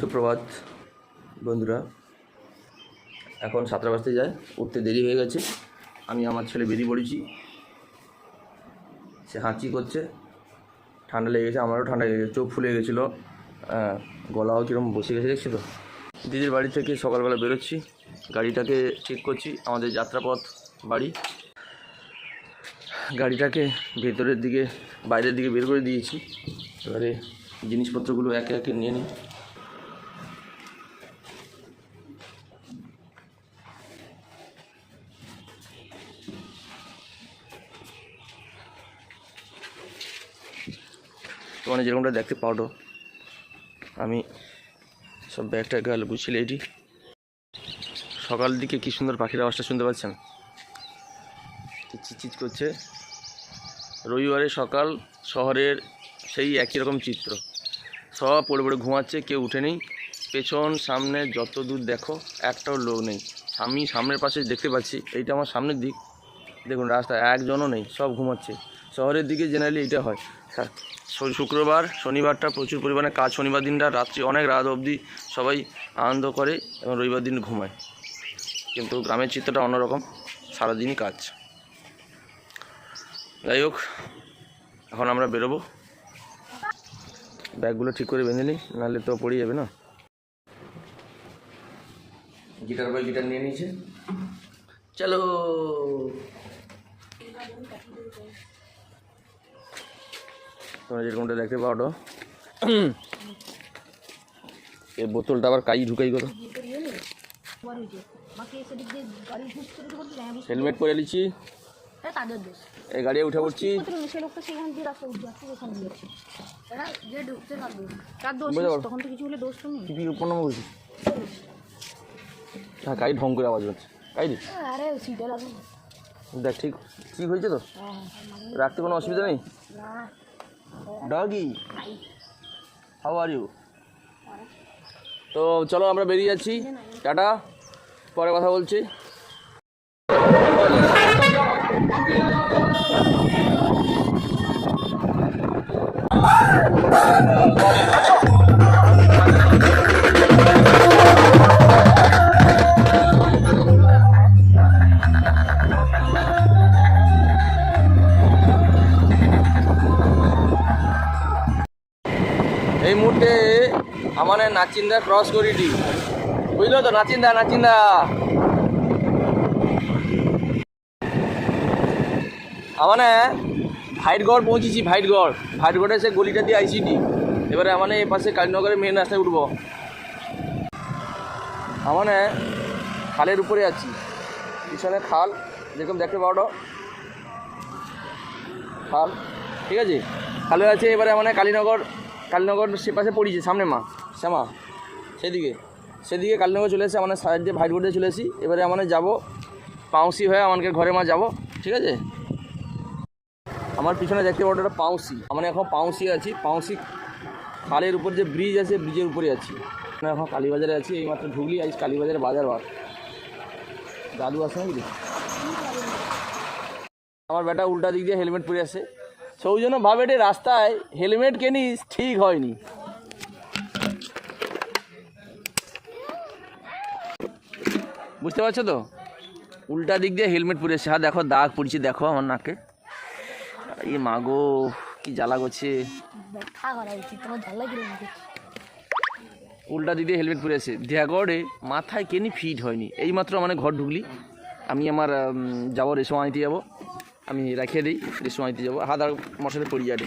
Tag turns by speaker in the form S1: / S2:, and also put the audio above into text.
S1: সুপ্রভাত বন্ধুরা। এখন 7টা বাজতে যায়, উঠতে দেরি হয়ে গেছে। আমি আমার ছেলে বেরিয়ে পড়েছি, সে হাঁচি করছে, ঠান্ডা লেগে গেছে, আমারও ঠান্ডা লেগে গেছে, চোখ ফুলে গেছিলো, গলাও কীরকম বসে গেছে দেখছি তো। দিদির বাড়ি থেকে সকালবেলা বেরোচ্ছি, গাড়িটাকে ঠিক করছি, আমাদের যাত্রাপথ বাড়ি। গাড়িটাকে ভেতরের দিকে বাইরের দিকে বের করে দিয়েছি, এবারে জিনিসপত্রগুলো একে একে নিয়ে নিই। তোমার যেরকমটা দেখতে পাও, আমি সব ব্যাগটা গাল গুছিয়ে এটি। সকাল দিকে কি সুন্দর পাখির আওয়াজটা শুনতে পাচ্ছেন, চিচিচ করছে। রবিবারে সকাল শহরের সেই একই রকম চিত্র, সব পড়ে পড়ে ঘুমাচ্ছে, কেউ উঠে নেই। পেছন সামনে যত দূর দেখো একটাও লোক নেই। আমি সামনের পাশে দেখতে পাচ্ছি, এইটা আমার সামনের দিক, দেখুন রাস্তায় একজনও নেই, সব ঘুমাচ্ছে। শহরের দিকে জেনারেলি এটা হয়। শুক্রবার শনিবারটা প্রচুর পরিমাণে কাজ, শনিবার দিনটা রাত্রি অনেক রাত অবধি সবাই আনন্দ করে এবং রবিবার দিন ঘুমায়। কিন্তু গ্রামের চিত্রটা অন্যরকম, সারাদিনই কাজ। যাই হোক, এখন আমরা বেরোবো, ব্যাগগুলো ঠিক করে বেঁধে নিই, নাহলে তো পড়ে যাবে না। গিটার বাই গিটার নিয়ে নিয়েছে, চলো। তোমরা যেরকমটা দেখতে পাও, এই বোতলটা আবার কাই ঢুকাই করো। হেলমেট পরে নিচ্ছি, এই গাড়ি উঠে পড়ছি। হ্যাঁ, কাই ঢং করে আওয়াজ হচ্ছে, কাই রে দেখ ঠিক ঠিক হয়েছে তো, রাখতে কোনো অসুবিধা নেই। Doggy, how are you? তো চলো আমরা বেরিয়ে যাচ্ছি, টাটা, পরে কথা বলছি। এই মুহূর্তে আমার নাচিন্দা ক্রস করিটি, বুঝলো তো? নাচিন্দা মানে ভাইটগড় পৌঁছেছি, ভাইটগড়ে সে গলিটা দিয়ে আইসিটি। এবারে মানে এই পাশে কালীনগরের মেন রাস্তায় উঠবো। মানে খালের উপরে আছি, পিছনে খাল যেরকম দেখতে পাও, খাল, ঠিক আছে, খালে আছে। এবারে মানে কালীনগর সে পাশে পড়িয়েছে, সামনে শ্যামা সেদিকে কালীনগর চলে এসে মানে সাইড দিয়ে ভাইটগড় দিয়ে চলে এসেছি। এবারে মানে যাবো পাউসি হয়ে আমাকে ঘরে যাবো, ঠিক আছে। আমার পিছনে দেখতে পাবো একটা পাউসি, মানে এখন পাউসি আছি, পাউসি খালের উপর যে ব্রিজ আছে, ব্রিজের উপরে আছি। এখন কালীবাজারে আছি, এইমাত্র ঢুকলি, আজ কালীবাজারে বাজার বার। দাদু আসে নাকি? আমার বেটা উল্টা দিক দিয়ে হেলমেট পরে আসে, সৌজন্য ভাবে রাস্তায় হেলমেট কেনিস, ঠিক হয়নি। বুঝতে পারছো তো, উল্টা দিক দিয়ে হেলমেট পরে আসছে। হ্যাঁ দেখো দাগ পড়ছে, দেখো আমার নাকে। এই মাগো কি জ্বালা করছে, উল্টা দিক দিয়ে হেলমেট পরে আসে। দেহগড়ে মাথায় কেনি ফিট হয়নি, এইমাত্র মানে ঘর ঢুকলি। আমি আমার যাবো রেশম আনতে যাবো, আমি রেখে দিই, রেশম আনতে যাবো, হাত আর মোটর সাথে পড়িয়ে যাবে।